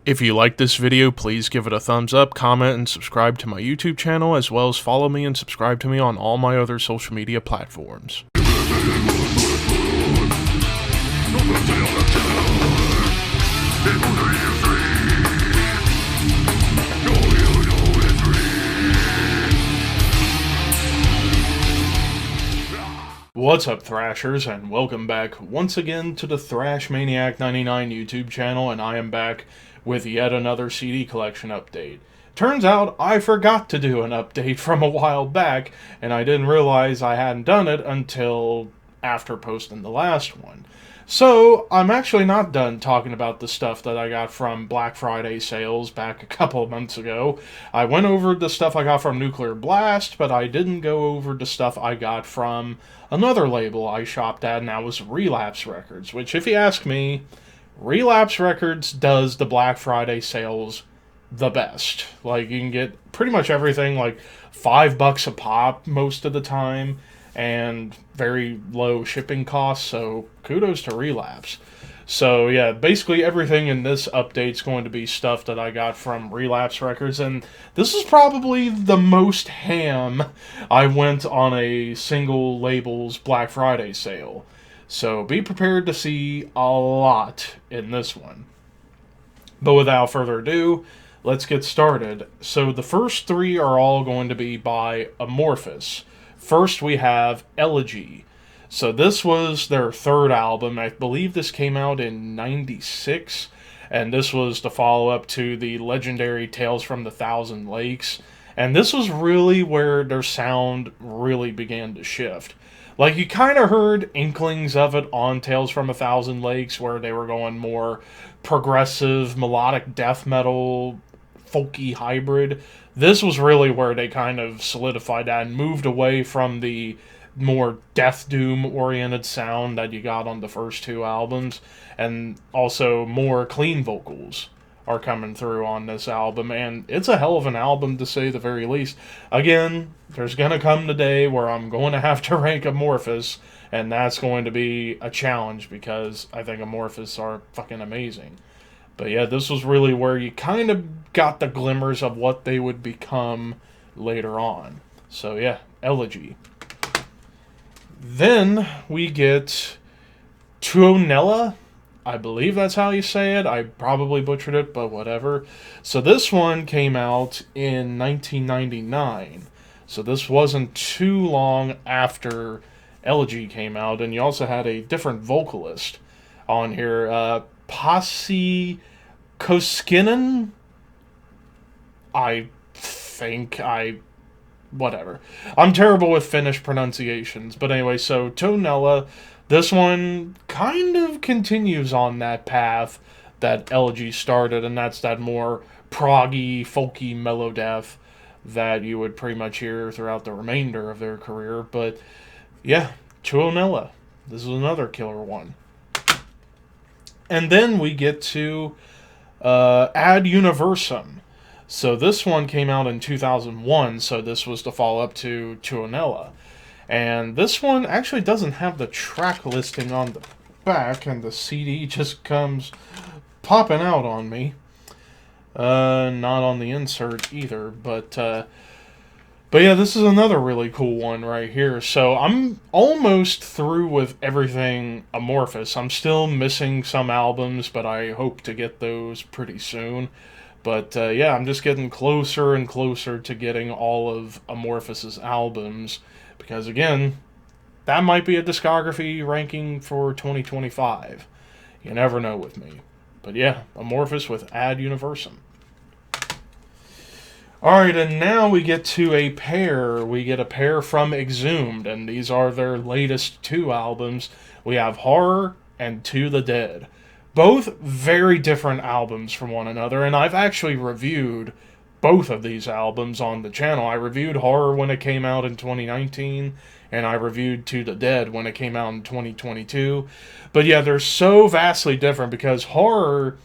If you like this video, please give it a thumbs up, comment, and subscribe to my YouTube channel, as well as follow me and subscribe to me on all my other social media platforms. What's up, Thrashers, and welcome back once again to the Thrash Maniac 99 YouTube channel, and I am back with yet another CD collection update. Turns out I forgot to do an update from a while back, and I didn't realize I hadn't done it until after posting the last one. So, I'm actually not done talking about the stuff that I got from Black Friday sales back a couple of months ago. I went over the stuff I got from Nuclear Blast, but I didn't go over the stuff I got from another label I shopped at, and that was Relapse Records, which, if you ask me, Relapse Records does the Black Friday sales the best. Like, you can get pretty much everything, like $5 a pop most of the time, and very low shipping costs, so kudos to Relapse. So yeah, basically everything in this update is going to be stuff that I got from Relapse Records, and this is probably the most ham I went on a single label's Black Friday sale. So be prepared to see a lot in this one. But without further ado, let's get started. So the first three are all going to be by Amorphus. First we have Elegy. So this was their third album. I believe this came out in '96, and this was the follow-up to the legendary Tales from the Thousand Lakes. And this was really where their sound really began to shift. Like, you kind of heard inklings of it on Tales from a Thousand Lakes, where they were going more progressive, melodic death metal, folky hybrid. This was really where they kind of solidified that and moved away from the more Death Doom oriented sound that you got on the first two albums, and also more clean vocals are coming through on this album, and it's a hell of an album to say the very least. Again, there's gonna come the day where I'm going to have to rank Amorphous, and that's going to be a challenge because I think Amorphous are fucking amazing. But yeah, this was really where you kind of got the glimmers of what they would become later on. So yeah, Elegy. Then we get Tonella. I believe that's how you say it. I probably butchered it, but whatever. So this one came out in 1999. So this wasn't too long after Elegy came out. And you also had a different vocalist on here. PC Koskinen? Whatever. I'm terrible with Finnish pronunciations. But anyway, so Tonella, this one kind of continues on that path that Elegy started, and that's that more proggy, folky melodeath that you would pretty much hear throughout the remainder of their career. But yeah, Tonella. This is another killer one. And then we get to Ad Universum. So this one came out in 2001, so this was the follow-up to Tonella. And this one actually doesn't have the track listing on the back, and the CD just comes popping out on me. Not on the insert either, but yeah, this is another really cool one right here. So I'm almost through with everything Amorphous. I'm still missing some albums, but I hope to get those pretty soon. But yeah, I'm just getting closer and closer to getting all of Amorphous' albums, because again, that might be a discography ranking for 2025. You never know with me. But yeah, Amorphous with Ad Universum. Alright, and now we get to a pair. We get a pair from Exhumed, and these are their latest two albums. We have Horror and To the Dead. Both very different albums from one another, and I've actually reviewed both of these albums on the channel. I reviewed Horror when it came out in 2019, and I reviewed To the Dead when it came out in 2022. But yeah, they're so vastly different because Horror,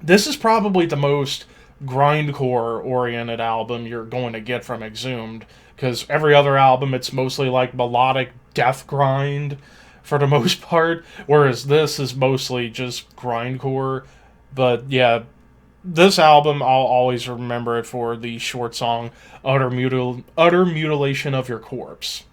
this is probably the most grindcore-oriented album you're going to get from Exhumed, because every other album, it's mostly like melodic death grind for the most part, whereas this is mostly just grindcore. But yeah, this album, I'll always remember it for the short song Utter Mutilation of Your Corpse.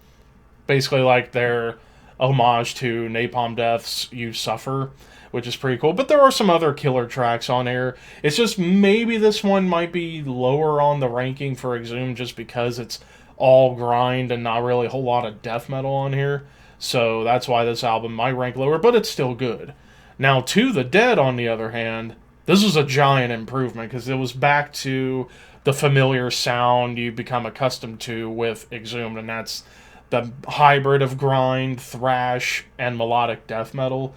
Basically, like their homage to Napalm Death's You Suffer, which is pretty cool. But there are some other killer tracks on here. It's just maybe this one might be lower on the ranking for Exhumed just because it's all grind and not really a whole lot of death metal on here. So that's why this album might rank lower, but it's still good. Now, To the Dead, on the other hand, this was a giant improvement because it was back to the familiar sound you become accustomed to with Exhumed, and that's the hybrid of grind, thrash, and melodic death metal.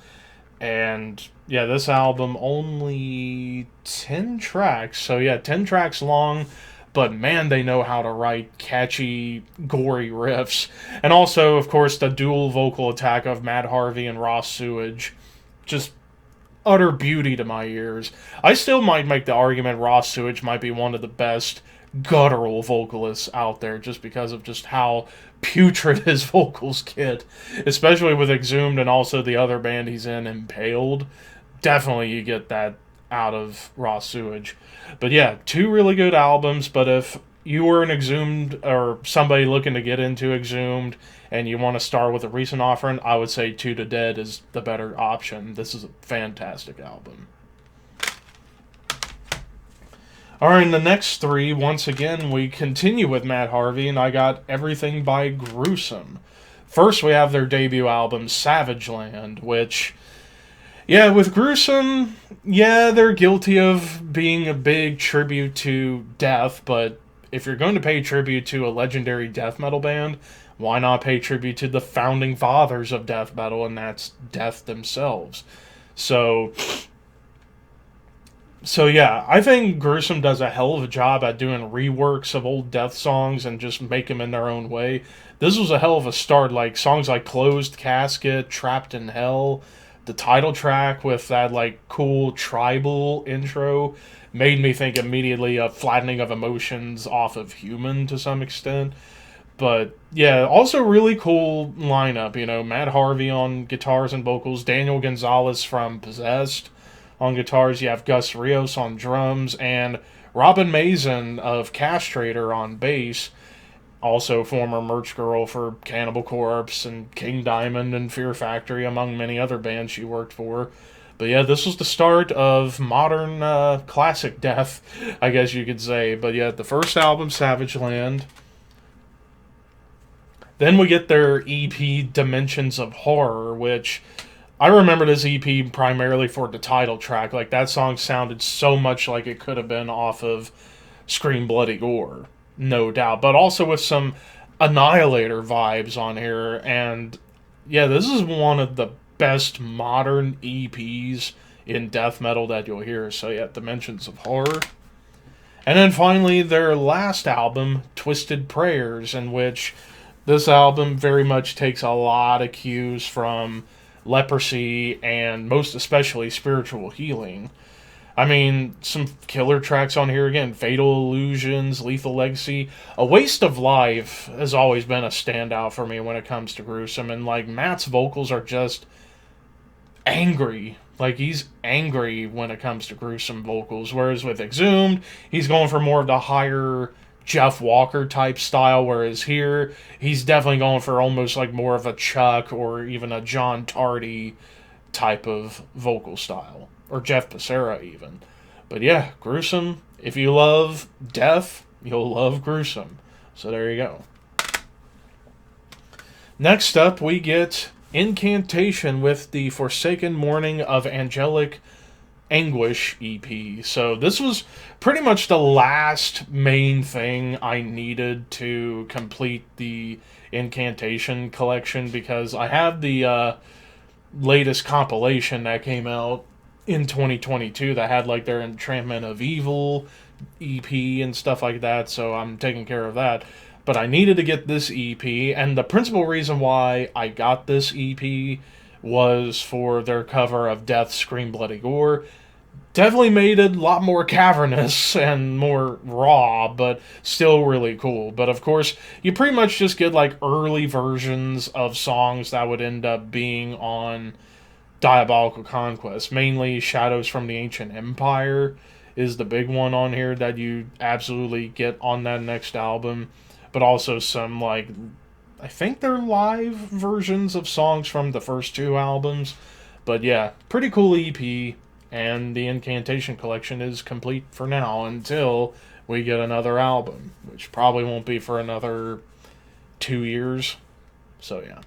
And yeah, this album only 10 tracks. So yeah, 10 tracks long, but man, they know how to write catchy, gory riffs. And also, of course, the dual vocal attack of Matt Harvey and Ross Sewage. Just utter beauty to my ears. I still might make the argument Ross Sewage might be one of the best guttural vocalists out there just because of just how putrid his vocals get, especially with Exhumed and also the other band he's in, Impaled. Definitely you get that out of Ross Sewage. But yeah, two really good albums, but if you were an Exhumed or somebody looking to get into Exhumed and you want to start with a recent offering, I would say To the Dead is the better option. This is a fantastic album. Alright, in the next three, once again, we continue with Matt Harvey, and I got Everything by Gruesome. First, we have their debut album, Savage Land, which, yeah, with Gruesome, yeah, they're guilty of being a big tribute to death, but if you're going to pay tribute to a legendary death metal band, why not pay tribute to the founding fathers of death metal, and that's Death themselves. So yeah, I think Gruesome does a hell of a job at doing reworks of old Death songs and just make them in their own way. This was a hell of a start, like songs like Closed Casket, Trapped in Hell, the title track with that like cool tribal intro made me think immediately of Flattening of Emotions off of Human to some extent. But yeah, also really cool lineup, you know, Matt Harvey on guitars and vocals, Daniel Gonzalez from Possessed on guitars, you have Gus Rios on drums, and Robin Mason of Castrator on bass, also former merch girl for Cannibal Corpse and King Diamond and Fear Factory, among many other bands she worked for. But yeah, this was the start of modern classic death, I guess you could say. But yeah, the first album, Savage Land. Then we get their EP, Dimensions of Horror, which I remember this EP primarily for the title track. Like, that song sounded so much like it could have been off of Scream Bloody Gore, no doubt. But also with some Annihilator vibes on here. And yeah, this is one of the best modern EPs in death metal that you'll hear. So yeah, Dimensions of Horror. And then finally, their last album, Twisted Prayers, in which this album very much takes a lot of cues from Leprosy and most especially Spiritual Healing. I mean, some killer tracks on here again. Fatal Illusions, Lethal Legacy. A Waste of Life has always been a standout for me when it comes to Gruesome. And, like, Matt's vocals are just angry. Like, he's angry when it comes to Gruesome vocals. Whereas with Exhumed, he's going for more of the higher Jeff Walker type style, whereas here he's definitely going for almost like more of a Chuck or even a John Tardy type of vocal style, or Jeff Becerra even. But yeah, Gruesome, if you love death, you'll love Gruesome. So there you go. Next up, we get Incantation with the Forsaken Morning of Angelic Anguish EP. So this was pretty much the last main thing I needed to complete the Incantation collection, because I have the latest compilation that came out in 2022 that had like their Entrapment of Evil EP and stuff like that, so I'm taking care of that. But I needed to get this EP, and the principal reason why I got this EP was for their cover of Death's Scream Bloody Gore. Definitely made it a lot more cavernous and more raw, but still really cool. But of course, you pretty much just get like early versions of songs that would end up being on Diabolical Conquest, mainly Shadows from the Ancient Empire is the big one on here that you absolutely get on that next album, but also some, like, I think they're live versions of songs from the first two albums. But yeah, pretty cool EP, and the Incantation collection is complete for now until we get another album, which probably won't be for another 2 years. So yeah.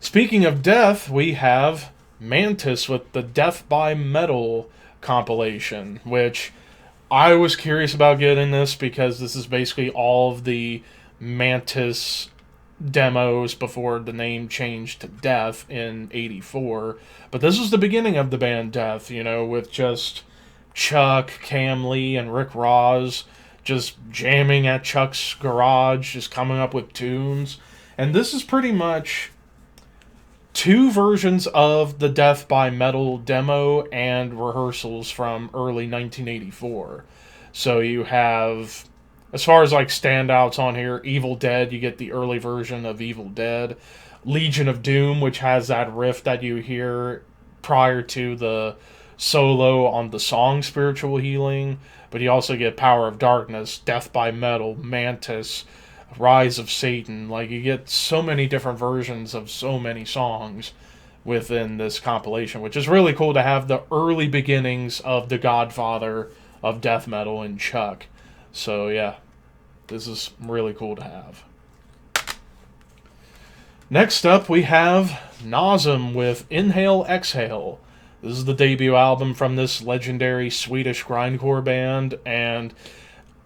Speaking of death, we have Mantis with the Death by Metal compilation, which I was curious about getting this because this is basically all of the Mantis demos before the name changed to Death in '84. But this was the beginning of the band Death, you know, with just Chuck, Cam Lee, and Rick Ross just jamming at Chuck's garage, just coming up with tunes. And this is pretty much two versions of the Death by Metal demo and rehearsals from early 1984. So you have, as far as like standouts on here, Evil Dead, you get the early version of Evil Dead. Legion of Doom, which has that riff that you hear prior to the solo on the song Spiritual Healing. But you also get Power of Darkness, Death by Metal, Mantis, Rise of Satan. Like, you get so many different versions of so many songs within this compilation, which is really cool to have the early beginnings of the godfather of death metal in Chuck. So yeah, this is really cool to have. Next up, we have Nazam with Inhale Exhale. This is the debut album from this legendary Swedish grindcore band, and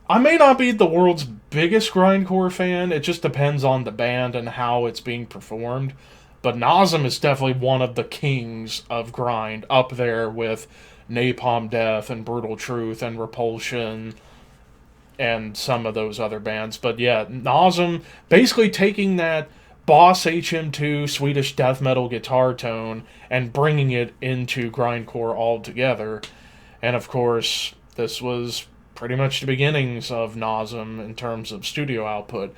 I may not be the world's biggest grindcore fan. It just depends on the band and how it's being performed. But Nazam is definitely one of the kings of grind, up there with Napalm Death and Brutal Truth and Repulsion and some of those other bands. But yeah, Nazam basically taking that Boss HM2 Swedish death metal guitar tone and bringing it into grindcore altogether. And of course, this was pretty much the beginnings of Nazam in terms of studio output.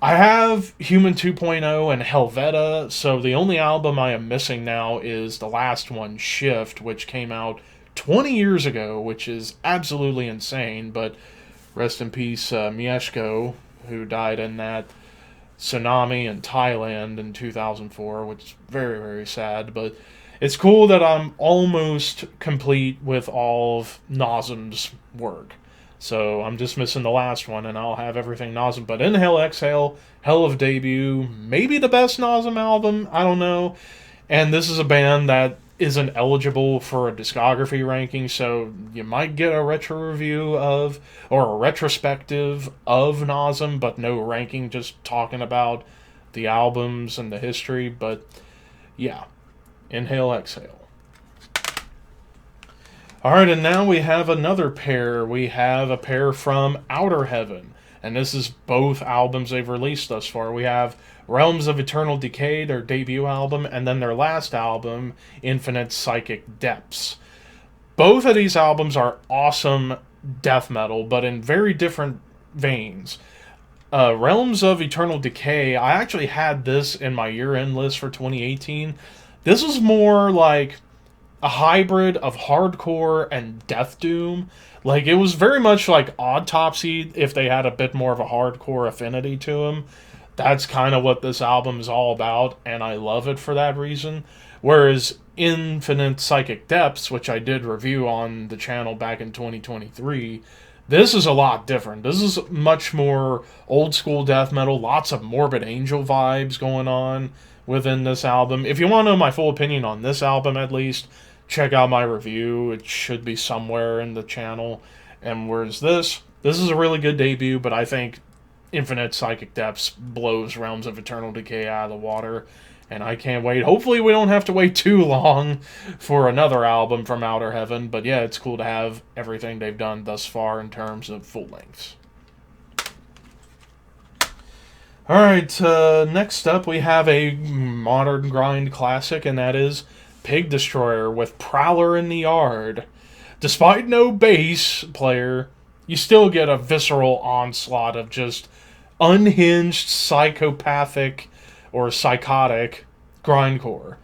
I have Human 2.0 and Helveta, so the only album I am missing now is the last one, Shift, which came out 20 years ago, which is absolutely insane, but rest in peace, Mieszko, who died in that tsunami in Thailand in 2004, which is very, very sad. But it's cool that I'm almost complete with all of Nazam's work. So I'm just missing the last one, and I'll have everything Nazam. But Inhale Exhale, hell of a debut, maybe the best Nazam album, I don't know. And this is a band that isn't eligible for a discography ranking, so you might get a retro review of, or a retrospective of Nazam, but no ranking, just talking about the albums and the history. But yeah, Inhale Exhale. Alright, and now we have another pair. We have a pair from Outer Heaven, and this is both albums they've released thus far. We have Realms of Eternal Decay, their debut album, and then their last album, Infinite Psychic Depths. Both of these albums are awesome death metal, but in very different veins. Realms of Eternal Decay, I actually had this in my year-end list for 2018. This is more like a hybrid of hardcore and death doom. Like, it was very much like Autopsy if they had a bit more of a hardcore affinity to them. That's kind of what this album is all about, and I love it for that reason. Whereas Infinite Psychic Depths, which I did review on the channel back in 2023, this is a lot different. This is much more old school death metal, lots of Morbid Angel vibes going on within this album. If you want to know my full opinion on this album, at least, check out my review. It should be somewhere in the channel. And whereas this is a really good debut, but I think Infinite Psychic Depths blows Realms of Eternal Decay out of the water, and I can't wait. Hopefully we don't have to wait too long for another album from Outer Heaven, but yeah, it's cool to have everything they've done thus far in terms of full lengths. Alright, next up we have a modern grind classic, and that is Pig Destroyer with Prowler in the Yard. Despite no bass player, you still get a visceral onslaught of just unhinged, psychopathic, or psychotic grindcore.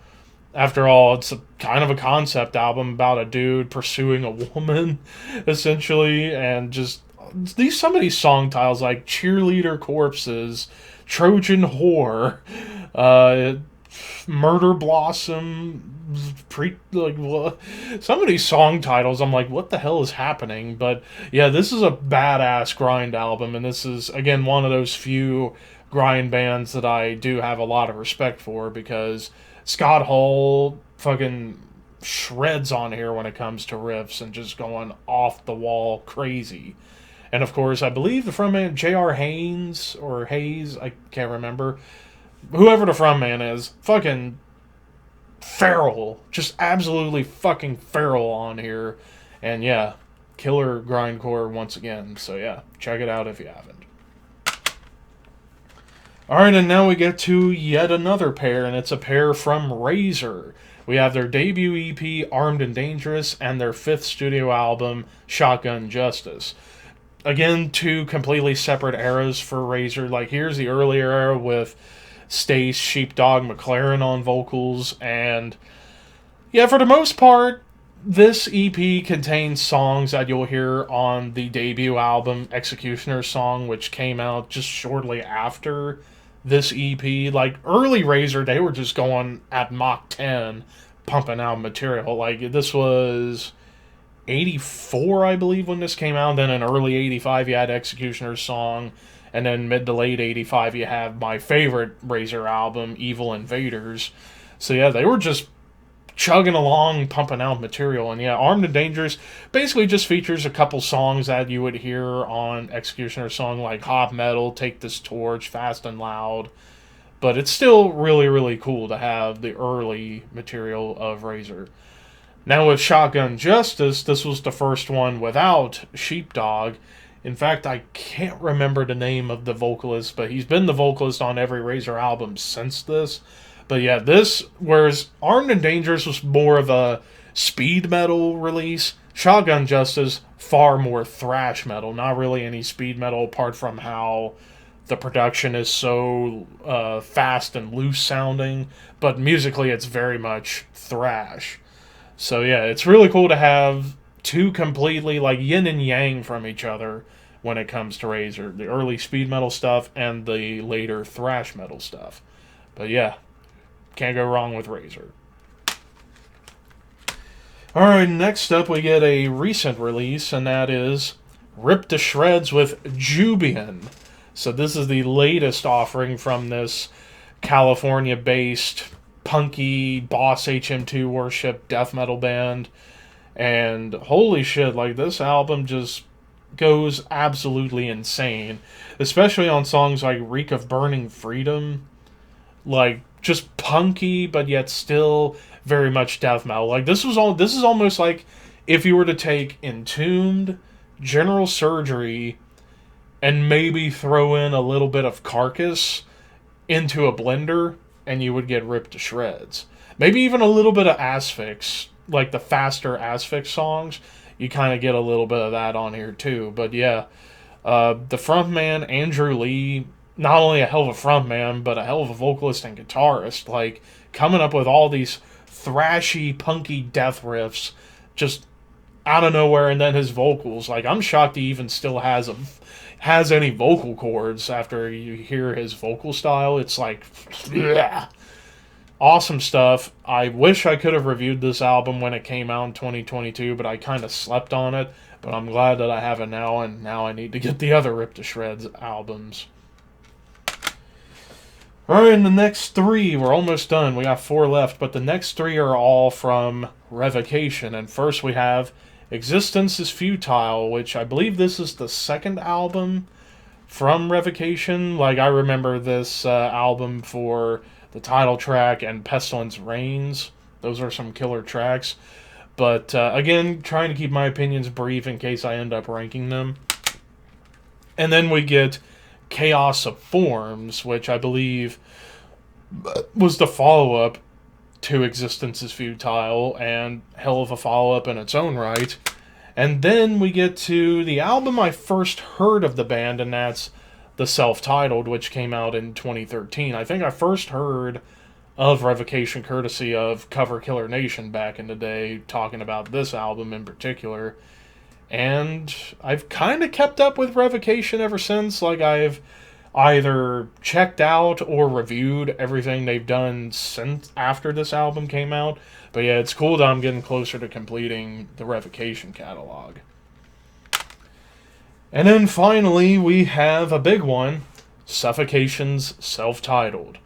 After all, it's kind of a concept album about a dude pursuing a woman, essentially, and just some of these song titles like Cheerleader Corpses, Trojan Whore, uh, Murder Blossom, some of these song titles, I'm like, what the hell is happening? But yeah, this is a badass grind album, and this is again one of those few grind bands that I do have a lot of respect for, because Scott Hall fucking shreds on here when it comes to riffs and just going off the wall crazy. And of course, I believe the frontman J.R. Haynes or Hayes, I can't remember, whoever the frontman is, fucking feral, just absolutely fucking feral on here. And yeah, killer grindcore once again. So yeah, check it out if you haven't. Alright, and now we get to yet another pair, and it's a pair from Razer. We have their debut EP, Armed and Dangerous, and their 5th studio album, Shotgun Justice. Again, two completely separate eras for Razer. Like, here's the earlier era with Stace, Sheepdog, McLaren on vocals, and yeah, for the most part, this EP contains songs that you'll hear on the debut album, Executioner's Song, which came out just shortly after this EP. Like, early Razer, they were just going at Mach 10, pumping out material. Like, this was 84, I believe, when this came out. Then in early 85, you had Executioner's Song. And then mid to late 85, you have my favorite Razer album, Evil Invaders. So yeah, they were just chugging along, pumping out material. And yeah, Armed and Dangerous basically just features a couple songs that you would hear on Executioner's Song, like Hot Metal, Take This Torch, Fast and Loud. But it's still really, really cool to have the early material of Razer. Now with Shotgun Justice, this was the first one without Sheepdog. In fact, I can't remember the name of the vocalist, but he's been the vocalist on every Razer album since this. But yeah, this, whereas Armed and Dangerous was more of a speed metal release, Shotgun Justice, far more thrash metal. Not really any speed metal apart from how the production is so fast and loose sounding, but musically it's very much thrash. So yeah, it's really cool to have two completely like yin and yang from each other when it comes to Razer. The early speed metal stuff and the later thrash metal stuff. But yeah, can't go wrong with Razer. Alright, next up we get a recent release, and that is Ripped to Shreds with Jubian. So this is the latest offering from this California-based punky Boss HM2 worship death metal band. And holy shit, like, this album just goes absolutely insane. Especially on songs like Reek of Burning Freedom. Like, just punky, but yet still very much death metal. Like, this is almost like if you were to take Entombed, General Surgery, and maybe throw in a little bit of Carcass into a blender, and you would get Ripped to Shreds. Maybe even a little bit of Asphyx, like the faster Asphyx songs. You kind of get a little bit of that on here too. But yeah, the frontman, Andrew Lee, not only a hell of a frontman, but a hell of a vocalist and guitarist. Like, coming up with all these thrashy, punky death riffs just out of nowhere, and then his vocals. Like, I'm shocked he even still has any vocal cords after you hear his vocal style. It's like, yeah. Awesome stuff. I wish I could have reviewed this album when it came out in 2022, but I kind of slept on it. But I'm glad that I have it now, and now I need to get the other Ripped to Shreds albums. Alright, and the next three, we're almost done. We got 4 left, but the next 3 are all from Revocation. And first we have Existence is Futile, which I believe this is the second album from Revocation. Like, I remember this album for the title track and Pestilence Reigns. Those are some killer tracks. But again, trying to keep my opinions brief in case I end up ranking them. And then we get Chaos of Forms, which I believe was the follow-up to Existence is Futile, and hell of a follow-up in its own right. And then we get to the album I first heard of the band, and that's the self-titled, which came out in 2013. I think I first heard of Revocation, courtesy of Cover Killer Nation back in the day, talking about this album in particular. And I've kind of kept up with Revocation ever since. Like, I've either checked out or reviewed everything they've done since after this album came out. But yeah, it's cool that I'm getting closer to completing the Revocation catalog. And then finally, we have a big one, Suffocation's self-titled.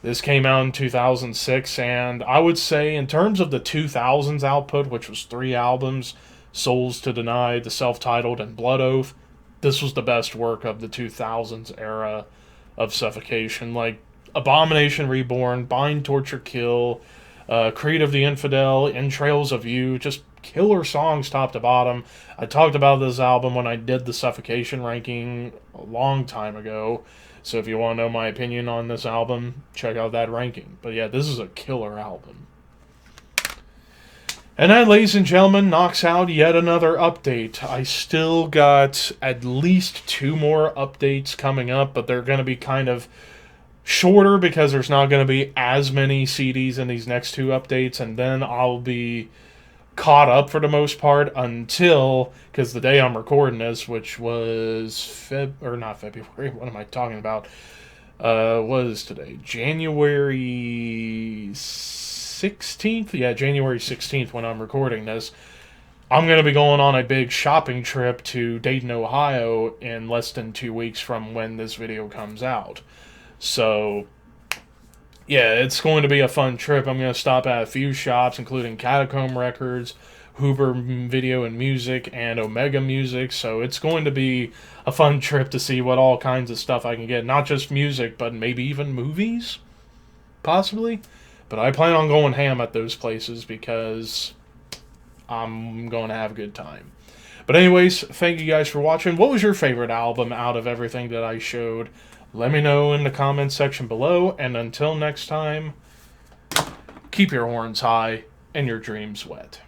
This came out in 2006, and I would say in terms of the 2000s output, which was 3 albums, Souls to Deny, the self-titled, and Blood Oath, this was the best work of the 2000s era of Suffocation. Like, Abomination Reborn, Bind, Torture, Kill, Creed of the Infidel, Entrails of You, just killer songs top to bottom. I talked about this album when I did the Suffocation ranking a long time ago, so if you want to know my opinion on this album, check out that ranking. But yeah, this is a killer album. And that, ladies and gentlemen, knocks out yet another update. I still got at least 2 more updates coming up, but they're going to be kind of shorter because there's not going to be as many CDs in these next 2 updates, and then I'll be caught up for the most part until, because the day I'm recording this, which was not February, what am I talking about? What is today? January 16th? Yeah, January 16th when I'm recording this. I'm going to be going on a big shopping trip to Dayton, Ohio in less than 2 weeks from when this video comes out. So, yeah, it's going to be a fun trip. I'm going to stop at a few shops, including Catacomb Records, Huber Video and Music, and Omega Music. So it's going to be a fun trip to see what all kinds of stuff I can get. Not just music, but maybe even movies? Possibly? But I plan on going ham at those places because I'm going to have a good time. But anyways, thank you guys for watching. What was your favorite album out of everything that I showed? Let me know in the comments section below, and until next time, keep your horns high and your dreams wet.